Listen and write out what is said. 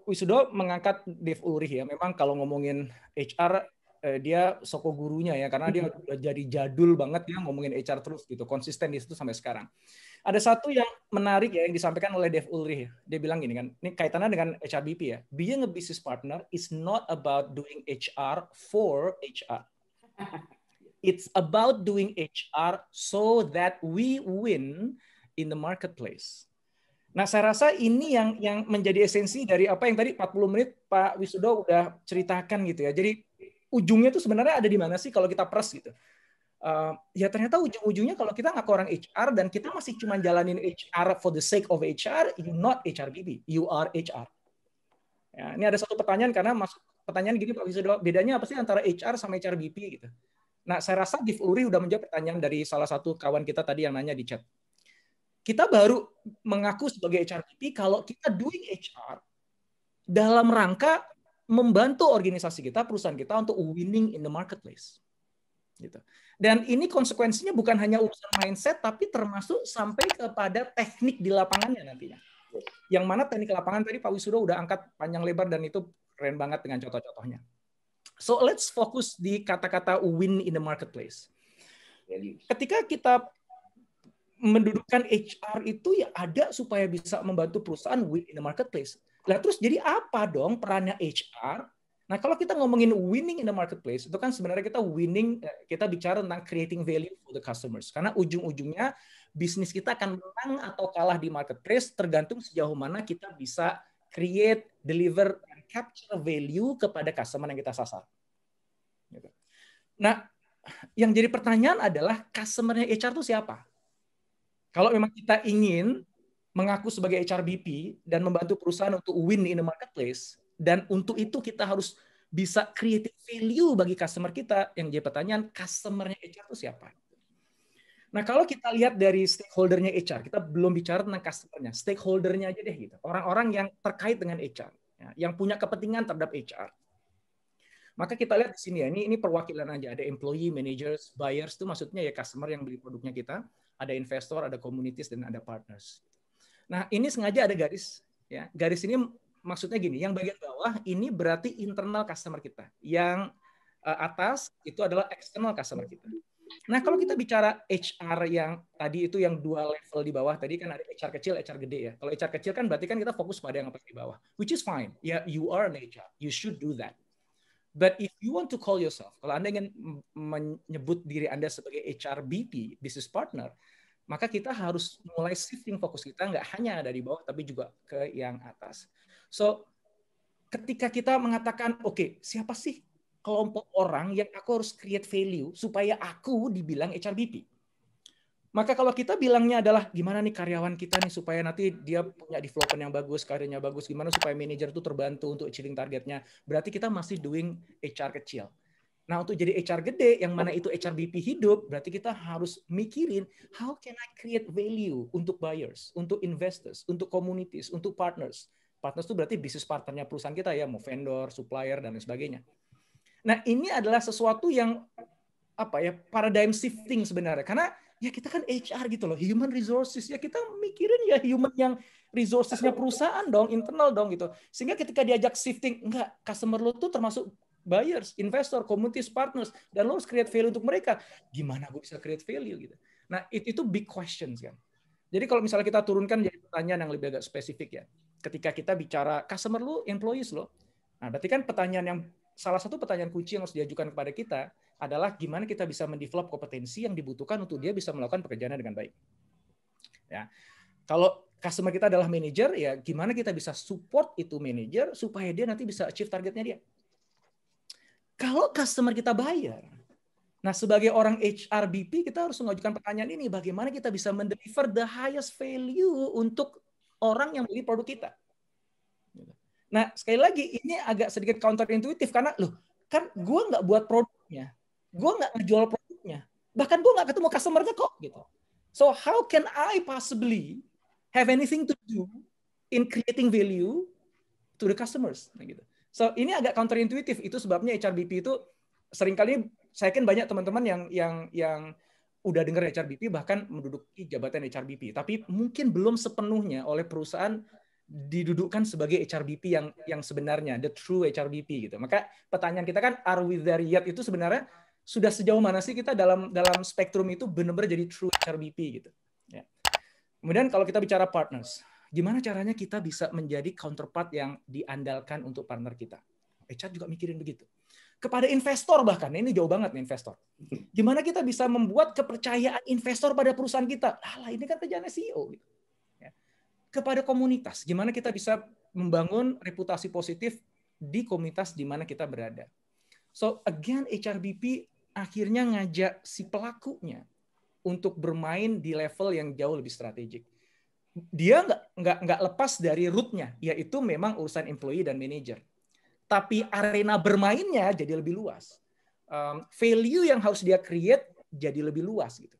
Wisudo mengangkat Dave Ulrich ya. Memang kalau ngomongin HR dia soko gurunya ya, karena dia udah jadi jadul banget ya ngomongin HR terus gitu, konsisten di situ sampai sekarang. Ada satu yang menarik ya yang disampaikan oleh Dave Ulrich. Dia bilang gini kan, ini kaitannya dengan HRBP ya. Being a business partner is not about doing HR for HR. It's about doing HR so that we win in the marketplace. Nah, saya rasa ini yang menjadi esensi dari apa yang tadi 40 menit Pak Wisudo udah ceritakan gitu ya. Jadi ujungnya itu sebenarnya ada di mana sih kalau kita press gitu. Ya ternyata ujung-ujungnya kalau kita ngaku orang HR dan kita masih cuma jalanin HR for the sake of HR, you not HRBP, you are HR. Ya, ini ada satu pertanyaan karena masuk pertanyaan gini Pak Wisudo, bedanya apa sih antara HR sama HRBP gitu. Nah, saya rasa Dave Ulrich udah menjawab pertanyaan dari salah satu kawan kita tadi yang nanya di chat. Kita baru mengaku sebagai HRBP kalau kita doing HR dalam rangka membantu organisasi kita, perusahaan kita untuk winning in the marketplace. Gitu. Dan ini konsekuensinya bukan hanya urusan mindset, tapi termasuk sampai kepada teknik di lapangannya nantinya. Yang mana teknik lapangan tadi Pak Wisudo udah angkat panjang lebar dan itu keren banget dengan contoh-contohnya. So let's focus di kata-kata win in the marketplace. Ketika kita mendudukkan HR itu ya ada supaya bisa membantu perusahaan win in the marketplace. Lah terus jadi apa dong perannya HR? Nah, kalau kita ngomongin winning in the marketplace, itu kan sebenarnya kita winning, kita bicara tentang creating value for the customers. Karena ujung-ujungnya bisnis kita akan menang atau kalah di marketplace tergantung sejauh mana kita bisa create, deliver, and capture value kepada customer yang kita sasar. Nah, yang jadi pertanyaan adalah customer-nya HR itu siapa? Kalau memang kita ingin mengaku sebagai HRBP dan membantu perusahaan untuk win in the marketplace, dan untuk itu kita harus bisa create value bagi customer kita, yang jadi pertanyaan, customer-nya HR itu siapa? Nah, kalau kita lihat dari stakeholder-nya HR, kita belum bicara tentang customer-nya, stakeholder-nya aja deh gitu. Orang-orang yang terkait dengan HR, ya, yang punya kepentingan terhadap HR. Maka kita lihat di sini ya, ini perwakilan aja, ada employee, managers, buyers, itu maksudnya ya customer yang beli produknya kita, ada investor, ada communities, dan ada partners. Nah, ini sengaja ada garis. Ya, garis ini maksudnya gini, yang bagian bawah ini berarti internal customer kita. Yang atas itu adalah external customer kita. Nah, kalau kita bicara HR yang tadi itu yang dua level di bawah, tadi kan ada HR kecil, HR gede ya. Kalau HR kecil kan berarti kan kita fokus pada yang di bawah, which is fine. Ya, you are an HR. You should do that. But if you want to call yourself, kalau Anda ingin menyebut diri Anda sebagai HRBP, business partner, maka kita harus mulai shifting fokus kita nggak hanya dari bawah, tapi juga ke yang atas. So, ketika kita mengatakan, oke, siapa sih kelompok orang yang aku harus create value supaya aku dibilang HRBP? Maka kalau kita bilangnya adalah gimana nih karyawan kita nih supaya nanti dia punya development yang bagus, karirnya bagus, gimana supaya manajer itu terbantu untuk achieving targetnya, berarti kita masih doing HR kecil. Nah, untuk jadi HR gede, yang mana itu HRBP hidup, berarti kita harus mikirin how can I create value untuk buyers, untuk investors, untuk communities, untuk partners. Partners itu berarti bisnis partnernya perusahaan kita ya, mau vendor, supplier, dan lain sebagainya. Nah, ini adalah sesuatu yang apa ya, paradigm shifting sebenarnya. Karena ya kita kan HR gitu loh, human resources. Ya kita mikirin ya human yang resourcesnya perusahaan dong, internal dong gitu. Sehingga ketika diajak shifting, enggak, customer lo tuh termasuk buyers, investor, communities, partners, dan lo harus create value untuk mereka. Gimana gue bisa create value gitu? Nah, itu big questions kan. Jadi kalau misalnya kita turunkan jadi pertanyaan yang lebih agak spesifik ya. Ketika kita bicara customer lo, employees lo, nah berarti kan pertanyaan yang salah satu pertanyaan kunci yang harus diajukan kepada kita adalah gimana kita bisa mendevelop kompetensi yang dibutuhkan untuk dia bisa melakukan pekerjaannya dengan baik. Ya. Kalau customer kita adalah manager, ya gimana kita bisa support itu manager supaya dia nanti bisa achieve targetnya dia. Kalau customer kita buyer, nah sebagai orang HRBP kita harus mengajukan pertanyaan ini, bagaimana kita bisa mendeliver the highest value untuk orang yang beli produk kita. Nah sekali lagi ini agak sedikit counterintuitif karena loh kan gue nggak buat produknya, gue nggak ngejual produknya, bahkan gue nggak ketemu customer-nya kok gitu. So how can I possibly have anything to do in creating value to the customers? Nah, gitu. So ini agak counterintuitif. Itu sebabnya HRBP itu seringkali saya yakin banyak teman-teman yang udah dengar HRBP bahkan menduduki jabatan HRBP, tapi mungkin belum sepenuhnya oleh perusahaan didudukkan sebagai HRBP yang sebenarnya, the true HRBP gitu. Maka pertanyaan kita kan, are we there yet? Itu sebenarnya sudah sejauh mana sih kita dalam spektrum itu benar-benar jadi true HRBP gitu. Ya. Kemudian kalau kita bicara partners, gimana caranya kita bisa menjadi counterpart yang diandalkan untuk partner kita? HR juga mikirin begitu. Kepada investor bahkan, ini jauh banget nih investor. Gimana kita bisa membuat kepercayaan investor pada perusahaan kita? Alah, ini kan kerjaan CEO. Gitu. Ya. Kepada komunitas, gimana kita bisa membangun reputasi positif di komunitas di mana kita berada. So again, HRBP akhirnya ngajak si pelakunya untuk bermain di level yang jauh lebih strategik. Dia nggak lepas dari root-nya, yaitu memang urusan employee dan manager. Tapi arena bermainnya jadi lebih luas. Value yang harus dia create jadi lebih luas gitu.